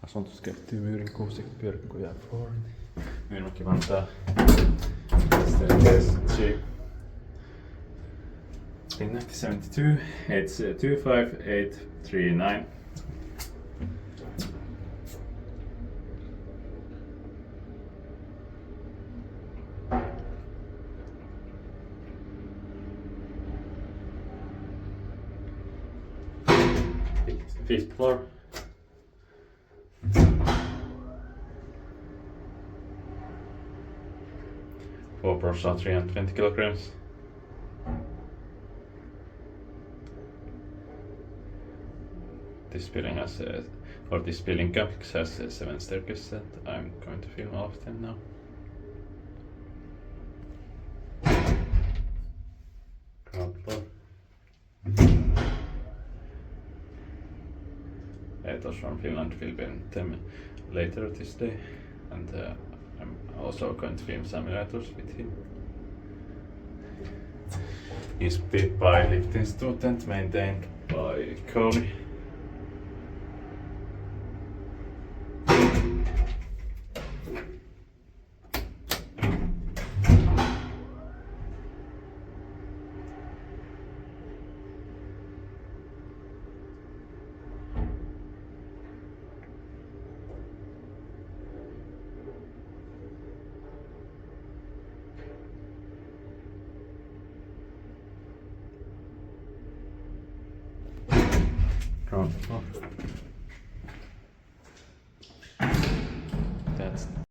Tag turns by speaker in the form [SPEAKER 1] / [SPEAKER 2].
[SPEAKER 1] Asuntos kehittyy Myyrmäki Pyörrekuja 4. Myyrmäki Vantaa. Staircase Finland 72. It's 25839. Fifth floor. Four person, 320 kilograms. This building has, this building complex has 7 staircases that I'm going to film all of them now. Ground floor. Those from Finland will film them later this day, and I'm also going to film simulators with him. He's built by lifting student, maintained by Kone. Ground floor.